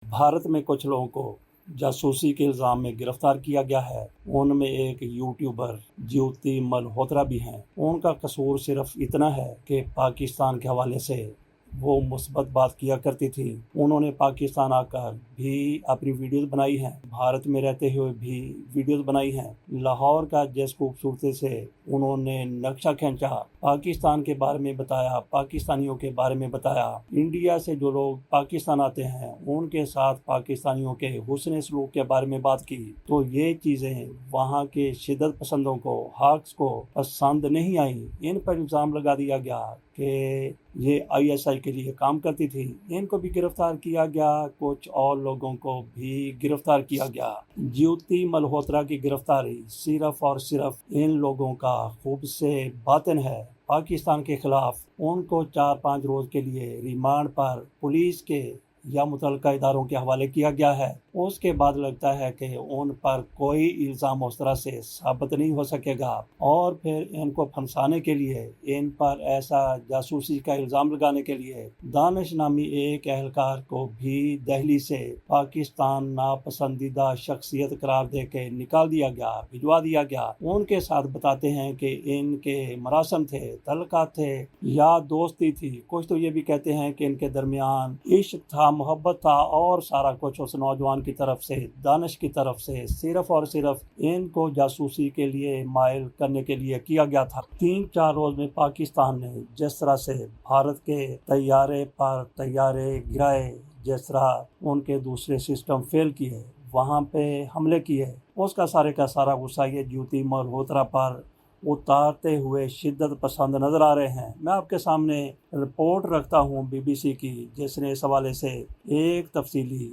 भारत में कुछ लोगों को जासूसी के इल्ज़ाम में गिरफ्तार किया गया है। उनमें एक यूट्यूबर ज्योति मल्होत्रा भी हैं। उनका कसूर सिर्फ इतना है कि पाकिस्तान के हवाले से वो मुस्बत बात किया करती थी। उन्होंने पाकिस्तान आकर भी अपनी वीडियोस बनाई हैं, भारत में रहते हुए भी वीडियोस बनाई हैं। लाहौर का जिस खूबसूरती से उन्होंने नक्शा खींचा, पाकिस्तान के बारे में बताया, पाकिस्तानियों के बारे में बताया, इंडिया से जो लोग पाकिस्तान आते हैं उनके साथ पाकिस्तानियों के हुस्न सलूक के बारे में बात की, तो ये चीज़ें वहाँ के शिद्दत पसंदों को, हाक्स को पसंद नहीं आई। इन पर इल्ज़ाम लगा दिया गया कि ये ISI के लिए काम करती थी। इनको भी गिरफ्तार किया गया, कुछ और लोगों को भी गिरफ्तार किया गया। ज्योति मल्होत्रा की गिरफ्तारी सिर्फ और सिर्फ इन लोगों का खूब से बातिन है। पाकिस्तान के खिलाफ उनको 4-5 रोज के लिए रिमांड पर पुलिस के या मुतल्लिका इदारों के हवाले किया गया है। उसके बाद लगता है कि उन पर कोई इल्ज़ाम उस तरह से साबित नहीं हो सकेगा और फिर इनको फंसाने के लिए, इन पर ऐसा जासूसी का इल्ज़ाम लगाने के लिए दानिश नामी एक एहलकार को भी दिल्ली से पाकिस्तान नापसंदीदा शख्सियत करार दे के निकाल दिया गया, भिजवा दिया गया। उनके साथ बताते हैं कि इनके मरासम थे, तल्लुकात थे या दोस्ती थी। कुछ तो ये भी कहते हैं कि इनके दरमियान इश्क था, मोहब्बत था और सारा कुछ उस नौजवान की तरफ से, दानिश की तरफ से सिर्फ और सिर्फ इनको जासूसी के लिए माइल करने के लिए किया गया था। 3-4 रोज में पाकिस्तान ने जिस तरह से भारत के तैयारे पर तैयारे गिराए, जिस तरह उनके दूसरे सिस्टम फेल किए, वहाँ पे हमले किए, उसका सारे का सारा गुस्सा ये ज्योति मल्होत्रा पर उतारते हुए शिद्दत पसंद नजर आ रहे हैं। मैं आपके सामने रिपोर्ट रखता हूँ BBC की, जिसने इस हवाले से एक तफसीली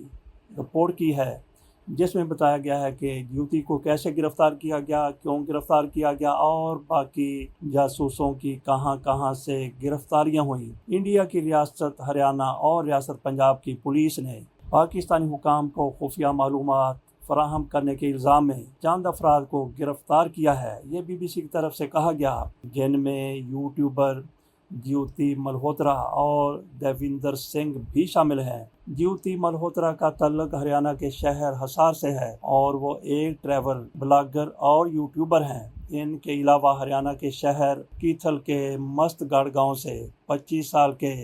रिपोर्ट की है, जिसमें बताया गया है कि ज्योति को कैसे गिरफ्तार किया गया, क्यों गिरफ्तार किया गया और बाकी जासूसों की कहां कहां से गिरफ्तारियां हुई। इंडिया की रियासत हरियाणा और रियासत पंजाब की पुलिस ने पाकिस्तानी हुकाम को खुफिया मालूमात फराहम करने के इल्ज़ाम में चंद अफराद को गिरफ्तार किया है। ये BBC की तरफ से कहा गया, जिनमें यूट्यूबर ज्योति मल्होत्रा और देविंदर सिंह भी शामिल हैं। ज्योति मल्होत्रा का ताल्लुक हरियाणा के शहर हिसार से है और वो एक ट्रैवल ब्लॉगर और यूट्यूबर हैं। इनके अलावा हरियाणा के शहर कीथल के मस्तगढ़ गांव से 25 साल के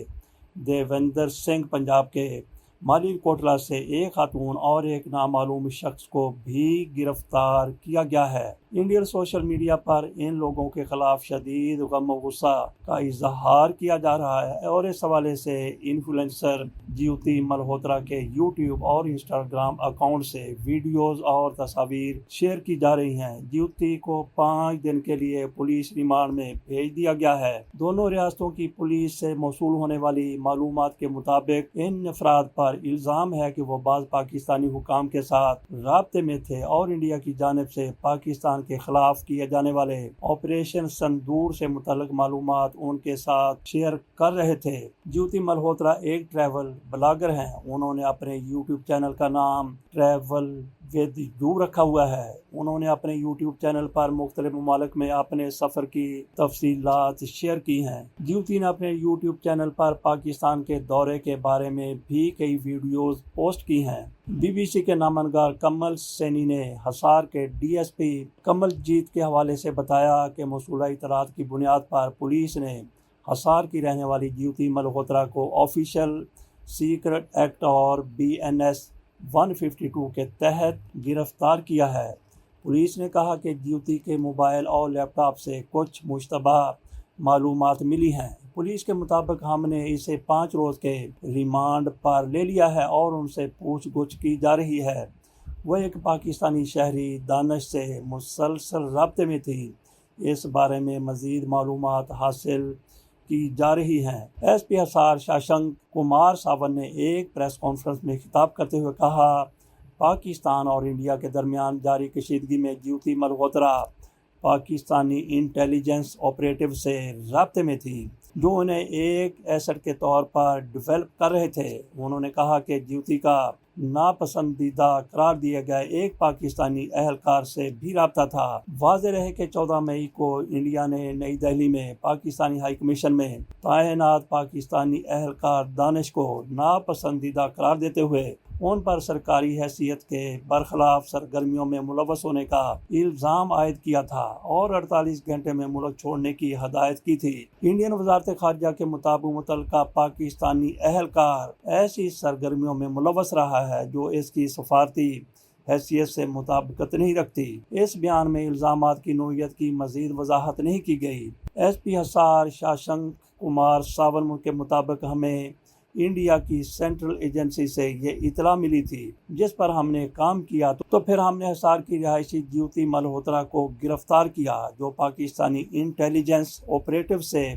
देविंदर सिंह, पंजाब के मालिक कोटला से एक खातून और एक नामालूम शख्स को भी गिरफ्तार किया गया है। इंडियन सोशल मीडिया पर इन लोगों के खिलाफ शदीद गम और गुस्सा का इजहार किया जा रहा है और इस हवाले से इन्फ्लुएंसर ज्योति मल्होत्रा के यूट्यूब और इंस्टाग्राम अकाउंट से वीडियोस और तस्वीर शेयर की जा रही हैं। ज्योति को 5 दिन के लिए पुलिस रिमांड में भेज दिया गया है। दोनों रियासतों की पुलिस से मौसूल होने वाली मालूमात के मुताबिक इन अफराद पर इल्जाम है कि वो बाज़ पाकिस्तानी हुकाम के साथ राब्ते में थे और इंडिया की जानिब से पाकिस्तान के खिलाफ किए जाने वाले ऑपरेशन संदूर से मुतल्लिक मालूमात उनके साथ शेयर कर रहे थे। ज्योति मल्होत्रा एक ट्रैवल ब्लॉगर हैं। उन्होंने अपने यूट्यूब चैनल का नाम ट्रैवल विद यू रखा हुआ है। उन्होंने अपने यूट्यूब चैनल पर मुख्तलिफ ममालिक में अपने सफ़र की तफसीलात शेयर की हैं। ज्योति ने अपने यूट्यूब चैनल पर पाकिस्तान के दौरे के बारे में भी कई वीडियोस पोस्ट की हैं। BBC के नामनगार कमल सैनी ने हिसार के DSP कमलजीत के हवाले से बताया कि मौसूला इतलात की बुनियाद पर पुलिस ने हिसार की रहने वाली ज्योति मल्होत्रा को ऑफिशियल सीक्रेट एक्ट और BNS 152 के तहत गिरफ्तार किया है। पुलिस ने कहा कि ज्योति के मोबाइल और लैपटॉप से कुछ मुश्तबा मालूमात मिली हैं। पुलिस के मुताबिक हमने इसे 5 रोज के रिमांड पर ले लिया है और उनसे पूछगछ की जा रही है। वह एक पाकिस्तानी शहरी दानिश से मुसलसल राब्ते में थी। इस बारे में मज़ीद मालूमात हासिल की जा रही हैं। SP हिसार शशांक कुमार सावन ने एक प्रेस कॉन्फ्रेंस में खिताब करते हुए कहा, पाकिस्तान और इंडिया के दरमियान जारी कशीदगी में ज्योति मल्होत्रा पाकिस्तानी इंटेलिजेंस ऑपरेटिव से राब्ते में थी, जो उन्हें एक एसेट के तौर पर डेवलप कर रहे थे। उन्होंने कहा कि ज्योति का नापसंदीदा करार दिए गए एक पाकिस्तानी अहलकार से भी राब्ता था। वाज़ेह रहे कि 14 मई को इंडिया ने नई दिल्ली में पाकिस्तानी हाई कमीशन में तैनात पाकिस्तानी अहलकार दानिश को नापसंदीदा करार देते हुए ان پر سرکاری حیثیت کے برخلاف سرگرمیوں میں ملوث ہونے کا الزام عائد کیا تھا اور 48 گھنٹے میں ملک چھوڑنے کی ہدایت کی تھی۔ انڈین وزارت خارجہ کے مطابق متعلقہ پاکستانی اہلکار ایسی سرگرمیوں میں ملوث رہا ہے جو اس کی سفارتی حیثیت سے مطابقت نہیں رکھتی۔ اس بیان میں الزامات کی نوعیت کی مزید وضاحت نہیں کی گئی۔ ایس پی حصار شاشنک کمار ساون کے مطابق ہمیں انڈیا کی سینٹرل ایجنسی سے یہ اطلاع ملی تھی جس پر ہم نے کام کیا تو پھر ہم نے حصار کی رہائشی جیوتی ملہوترا کو گرفتار کیا جو پاکستانی انٹیلیجنس آپریٹو سے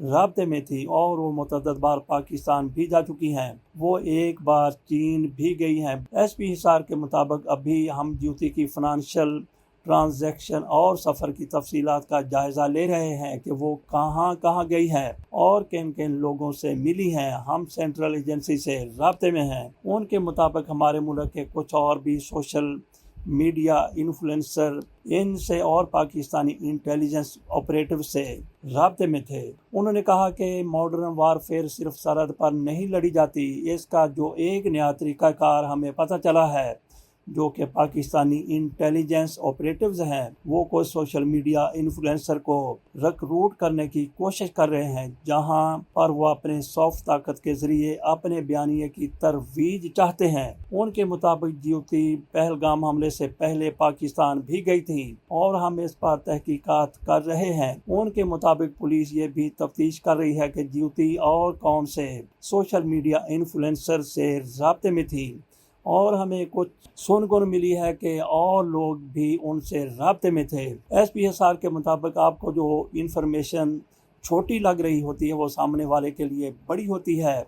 رابطے میں تھی اور وہ متعدد بار پاکستان بھی جا چکی ہیں۔ وہ ایک بار چین بھی گئی ہیں۔ ایس پی حصار کے مطابق ابھی ہم جیوتی کی فنانشل ٹرانزیکشن اور سفر کی تفصیلات کا جائزہ لے رہے ہیں کہ وہ کہاں کہاں گئی ہے اور کن کن لوگوں سے ملی ہیں۔ ہم سینٹرل ایجنسی سے رابطے میں ہیں۔ ان کے مطابق ہمارے ملک کے کچھ اور بھی سوشل میڈیا انفلوئنسر ان سے اور پاکستانی انٹیلیجنس آپریٹو سے رابطے میں تھے۔ انہوں نے کہا کہ ماڈرن وارفیئر صرف سرحد پر نہیں لڑی جاتی، اس کا جو ایک نیا طریقہ کار ہمیں پتہ چلا ہے جو کہ پاکستانی انٹیلیجنس آپریٹوز ہیں، وہ کوئی سوشل میڈیا انفلوئنسر کو ریکروٹ کرنے کی کوشش کر رہے ہیں جہاں پر وہ اپنے سافٹ طاقت کے ذریعے اپنے بیانیے کی ترویج چاہتے ہیں۔ ان کے مطابق جیوتی پہلگام حملے سے پہلے پاکستان بھی گئی تھی اور ہم اس پر تحقیقات کر رہے ہیں۔ ان کے مطابق پولیس یہ بھی تفتیش کر رہی ہے کہ جیوتی اور کون سے سوشل میڈیا انفلوئنسر سے رابطے میں تھی اور ہمیں کچھ سنگن ملی ہے کہ اور لوگ بھی ان سے رابطے میں تھے۔ ایس پی حصار کے مطابق آپ کو جو انفارمیشن چھوٹی لگ رہی ہوتی ہے وہ سامنے والے کے لیے بڑی ہوتی ہے۔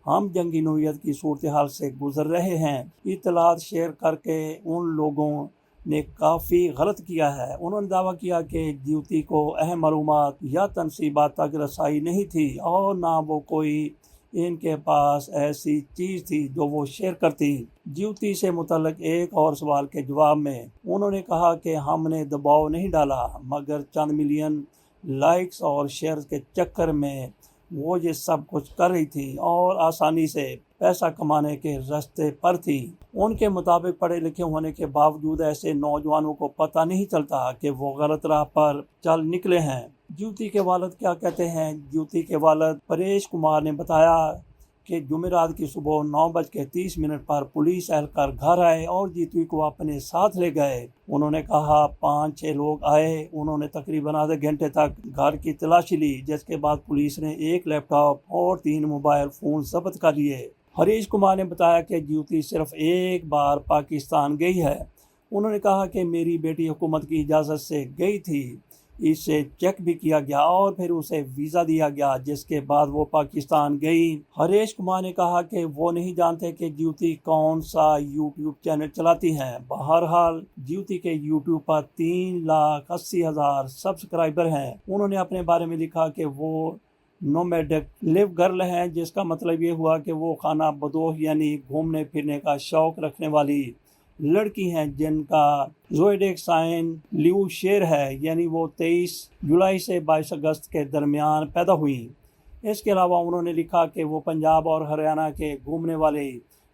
ہم جنگی نوعیت کی صورتحال سے گزر رہے ہیں۔ اطلاعات شیئر کر کے ان لوگوں نے کافی غلط کیا ہے۔ انہوں نے دعویٰ کیا کہ جیوتی کو اہم معلومات یا تنصیبات تک رسائی نہیں تھی اور نہ وہ کوئی ان کے پاس ایسی چیز تھی جو وہ شیئر کرتی۔ جیوتی سے متعلق ایک اور سوال کے جواب میں انہوں نے کہا کہ ہم نے دباؤ نہیں ڈالا مگر چند ملین لائکس اور شیئرز کے چکر میں وہ یہ سب کچھ کر رہی تھی اور آسانی سے پیسہ کمانے کے راستے پر تھی۔ ان کے مطابق پڑھے لکھے ہونے کے باوجود ایسے نوجوانوں کو پتہ نہیں چلتا کہ وہ غلط راہ پر چل نکلے ہیں۔ جیوتی کے والد کیا کہتے ہیں؟ جیوتی کے والد پریش کمار نے بتایا کہ جمعرات کی صبح 9:30 پر پولیس اہلکار گھر آئے اور جیوتی کو اپنے ساتھ لے گئے۔ انہوں نے کہا 5-6 لوگ آئے۔ انہوں نے تقریباً آدھے گھنٹے تک گھر کی تلاشی لی جس کے بعد پولیس نے 1 لیپ ٹاپ اور 3 موبائل فون ضبط کر لیے۔ ہریش کمار نے بتایا کہ جیوتی صرف ایک بار پاکستان گئی ہے۔ انہوں نے کہا کہ میری بیٹی حکومت کی اجازت سے گئی تھی، اسے چیک بھی کیا گیا اور پھر اسے ویزا دیا گیا جس کے بعد وہ پاکستان گئی۔ ہریش کمار نے کہا کہ وہ نہیں جانتے کہ جیوتی کون سا یوٹیوب چینل چلاتی ہیں۔ بہرحال جیوتی کے یوٹیوب پر 3,80,000 سبسکرائبر ہیں۔ انہوں نے اپنے بارے میں لکھا کہ وہ نومیڈک لیو گرل ہیں جس کا مطلب یہ ہوا کہ وہ خانہ بدوش یعنی گھومنے پھرنے کا شوق رکھنے والی لڑکی ہیں جن کا زوڈیک سائن لیو شیر ہے، یعنی وہ 23 جولائی سے 22 اگست کے درمیان پیدا ہوئی۔ اس کے علاوہ انہوں نے لکھا کہ وہ پنجاب اور ہریانہ کے گھومنے والی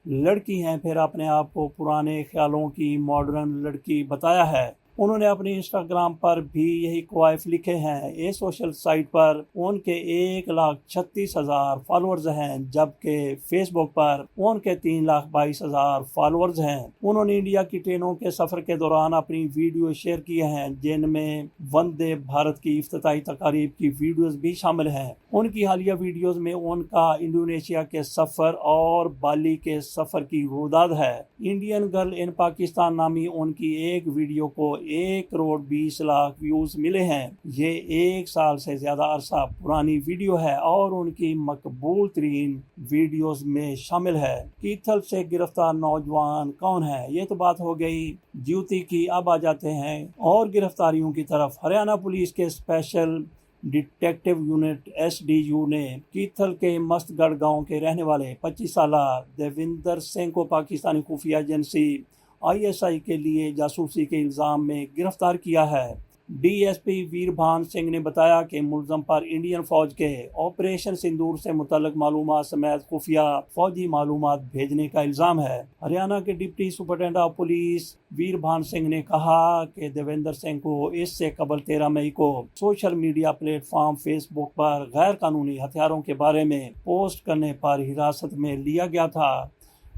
لڑکی ہیں، پھر اپنے آپ کو پرانے خیالوں کی ماڈرن لڑکی بتایا ہے۔ انہوں نے اپنی انسٹاگرام پر بھی یہی کوائف لکھے ہیں۔ اس سوشل سائٹ پر ان کے 1,36,000 فالورز ہیں جبکہ فیس بک پر ان کے 3,22,000 فالورز ہیں۔ انہوں نے انڈیا کی ٹرینوں کے سفر کے دوران اپنی ویڈیو شیئر کیے ہیں جن میں وندے بھارت کی افتتاحی تقاریب کی ویڈیوز بھی شامل ہیں۔ ان کی حالیہ ویڈیوز میں ان کا انڈونیشیا کے سفر اور بالی کے سفر کی رویداد ہے۔ انڈین گرل ان پاکستان نامی ان کی ایک ویڈیو کو 1,20,00,000 ویوز ملے ہیں۔ یہ 1 سال سے زیادہ عرصہ پرانی ویڈیو ہے اور ان کی مقبول ترین ویڈیوز میں شامل ہے۔ کیتھل سے گرفتار نوجوان کون ہے؟ یہ تو بات ہو گئی جیوتی کی۔ اب آ جاتے ہیں اور گرفتاریوں کی طرف۔ ہریانہ پولیس کے اسپیشل ڈیٹیکٹیو یونٹ SDU نے کیتھل کے مست گڑھ گاؤں کے رہنے والے 25 سالہ دیویندر سنگھ کو پاکستانی خفیہ ایجنسی ISI کے لیے جاسوسی کے الزام میں گرفتار کیا ہے۔ D S P Virbhan Singh ने बताया कि मुलजम पर इंडियन फौज के ऑपरेशन सिंदूर से मुतल्लिक मालूमात समेत खुफिया फौजी मालूमात भेजने का इल्ज़ाम है। हरियाणा के deputy superintendent of police Virbhan Singh ने कहा कि देवेंद्र सिंह को इससे कबल 13 मई को सोशल मीडिया प्लेटफॉर्म फेसबुक पर गैर कानूनी हथियारों के बारे में पोस्ट करने पर हिरासत में लिया गया था।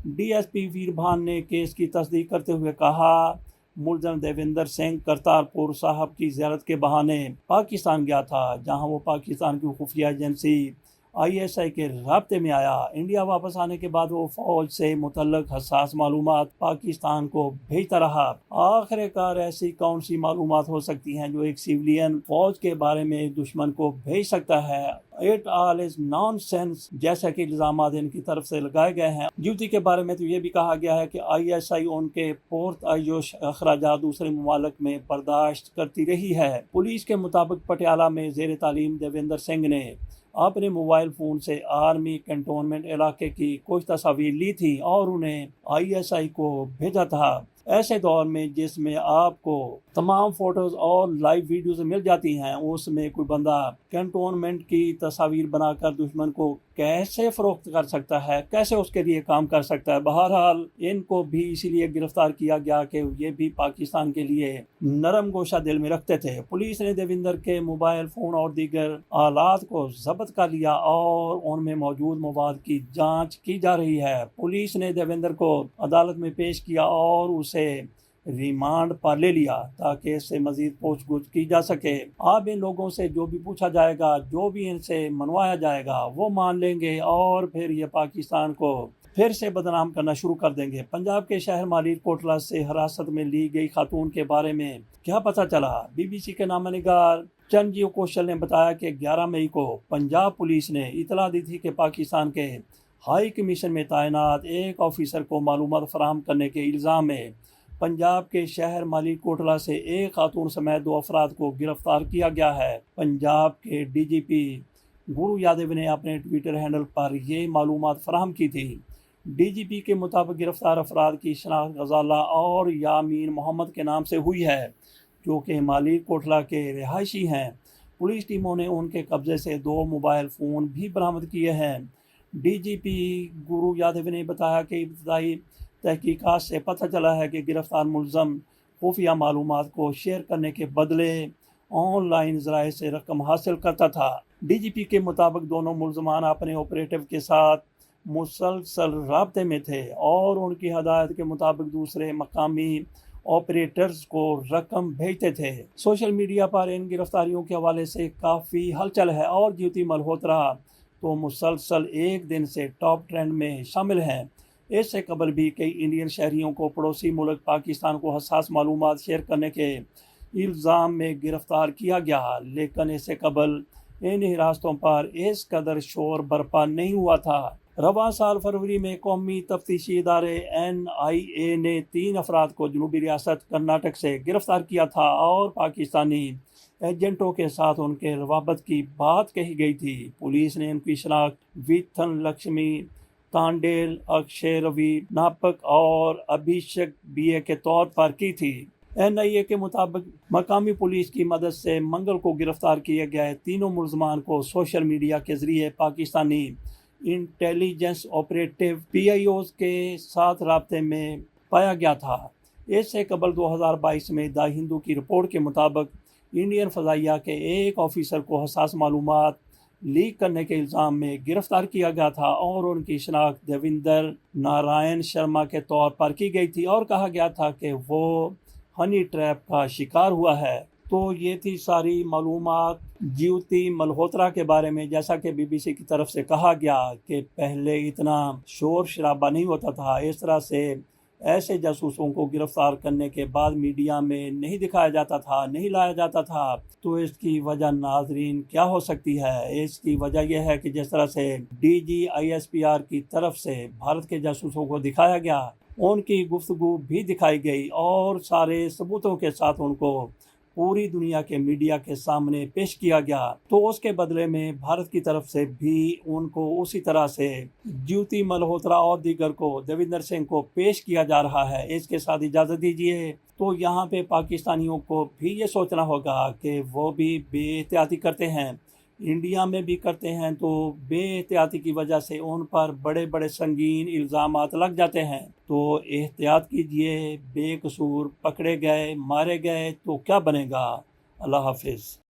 डीएसपी वीरभान ने केस की तस्दीक करते हुए कहा, मुलजम देवेंद्र सिंह करतारपुर साहब की ज़ियारत के बहाने पाकिस्तान गया था, जहां वो पाकिस्तान की खुफिया एजेंसी ISI के राब्ते में आया। इंडिया वापस आने के बाद वो फौज से मुतल्लिक हसास मालूमात पाकिस्तान को भेजता रहा। आखिरकार ऐसी कौन सी मालूमात हो सकती हैं जो एक सिविलियन फौज के बारे में दुश्मन को भेज सकता है? इट ऑल इज नॉनसेंस, जैसा कि इल्जामात इनकी तरफ से लगाए गए हैं। ड्यूटी के बारे में तो ये भी कहा गया है कि ISI उनके पुरतअय्युश अखराजात दूसरे मुमालिक में बर्दाश्त करती रही है। पुलिस के मुताबिक पटियाला में ज़ेर तालीम देवेंद्र सिंह ने अपने मोबाइल फ़ोन से आर्मी कैंटोनमेंट इलाके की कुछ तस्वीर ली थी और उन्हें ISI को भेजा था। ऐसे दौर में जिसमें आपको तमाम फोटोज और लाइव वीडियोस मिल जाती हैं, उसमें कोई बंदा कैंटोनमेंट की तस्वीर बनाकर दुश्मन को कैसे फरोख्त कर सकता है, कैसे उसके लिए काम कर सकता है। बहरहाल इनको भी इसीलिए गिरफ्तार किया गया कि ये भी पाकिस्तान के लिए नरम गोशा दिल में रखते थे। पुलिस ने देवेंद्र के मोबाइल फ़ोन और दीगर आलात को जब्त कर लिया और उनमें मौजूद मवाद की जांच की जा रही है। पुलिस ने देवेंद्र को अदालत में पेश किया और उसे रिमांड पर ले लिया ताकि इससे मजीद पूछगछ की जा सके। अब इन लोगों से जो भी पूछा जाएगा, जो भी इनसे मनवाया जाएगा, वो मान लेंगे और फिर ये पाकिस्तान को फिर से बदनाम करना शुरू कर देंगे। पंजाब के शहर मालेरकोटला से हिरासत में ली गई खातून के बारे में क्या पता चला? BBC के नामनिगार चंजीव कौशल ने बताया कि 11 मई को पंजाब पुलिस ने इतला दी थी कि पाकिस्तान के हाई कमीशन में तैनात एक ऑफिसर को मालूमात फराहम करने के इल्ज़ाम में पंजाब के शहर मालेरकोटला से एक खातून समेत 2 अफराद को गिरफ्तार किया गया है। पंजाब के DGP गुरु यादव ने अपने ट्विटर हैंडल पर ये मालूमात फराहम की थी। DGP के मुताबिक गिरफ्तार अफराद की शनाख्त गजाला और यामीन मोहम्मद के नाम से हुई है, जो कि मालेरकोटला के रिहायशी हैं। पुलिस टीमों ने उनके कब्जे से 2 मोबाइल फ़ोन भी बरामद किए हैं। DGP गुरु यादव ने बताया कि इब्तदाई तहकीकात से पता चला है कि गिरफ्तार मुलजम खुफिया मालूमात को शेयर करने के बदले ऑनलाइन ज़राए से रकम हासिल करता था। DGP के मुताबिक दोनों मुलजमान अपने ऑपरेटिव के साथ मुसलसल राब्ते में थे और उनकी हदायत के मुताबिक दूसरे मकामी ऑपरेटर्स को रकम भेजते थे। सोशल मीडिया पर इन गिरफ्तारियों के हवाले से काफ़ी हलचल है और ज्योति मल्होत्रा तो मुसलसल एक दिन से टॉप ट्रेंड में शामिल हैं। इससे कबल भी कई इंडियन शहरियों को पड़ोसी मुल्क पाकिस्तान को हसास मालूमात शेयर करने के इल्ज़ाम में गिरफ्तार किया गया, लेकिन इससे कबल इन हिरासतों पर इस कदर शोर बर्पा नहीं हुआ था। रवां साल फरवरी में कौमी तफ्तीशी इदारे NIA ने 3 अफराद को जनूबी रियासत कर्नाटक से गिरफ्तार किया था और पाकिस्तानी एजेंटों के साथ उनके रवाबत की बात कही गई थी। पुलिस ने उनकी शनाख्त विथन लक्ष्मी तांडेल, अक्षय रवि नापक और अभिषेक BA के तौर पर की थी। NIA के मुताबिक मकामी पुलिस की मदद से मंगल को गिरफ्तार किए गए तीनों मुलजमान को सोशल मीडिया के जरिए पाकिस्तानी इंटेलिजेंस ऑपरेटिव PIOs के साथ राब्ते में पाया गया था। इससे कबल 2022 में द हिंदू की रिपोर्ट के मुताबिक इंडियन फ़ज़ाइया के एक ऑफिसर को हसास मालूमात लीक करने के इल्ज़ाम में गिरफ्तार किया गया था और उनकी शनाख्त देवेंद्र नारायण शर्मा के तौर पर की गई थी और कहा गया था कि वो हनी ट्रैप का शिकार हुआ है। तो ये थी सारी मालूमात ज्योति मल्होत्रा के बारे में। जैसा कि BBC की तरफ से कहा गया कि पहले इतना शोर शराबा नहीं होता था, इस तरह से ऐसे जासूसों को गिरफ्तार करने के बाद मीडिया में नहीं दिखाया जाता था, नहीं लाया जाता था। तो इसकी वजह नाजरीन क्या हो सकती है? इसकी वजह यह है कि जिस तरह से DG ISPR की तरफ से भारत के जासूसों को दिखाया गया, उनकी गुफ्तगू भी दिखाई गई और सारे सबूतों के साथ उनको پوری دنیا کے میڈیا کے سامنے پیش کیا گیا تو اس کے بدلے میں بھارت کی طرف سے بھی ان کو اسی طرح سے جیوتی ملہوترا اور دیگر کو دیویندر سنگھ کو پیش کیا جا رہا ہے۔ اس کے ساتھ اجازت دیجیے تو یہاں پہ پاکستانیوں کو بھی یہ سوچنا ہوگا کہ وہ بھی بے احتیاطی کرتے ہیں، انڈیا میں بھی کرتے ہیں، تو بے احتیاطی کی وجہ سے ان پر بڑے بڑے سنگین الزامات لگ جاتے ہیں۔ تو احتیاط کیجئے، بے قصور پکڑے گئے، مارے گئے تو کیا بنے گا؟ اللہ حافظ۔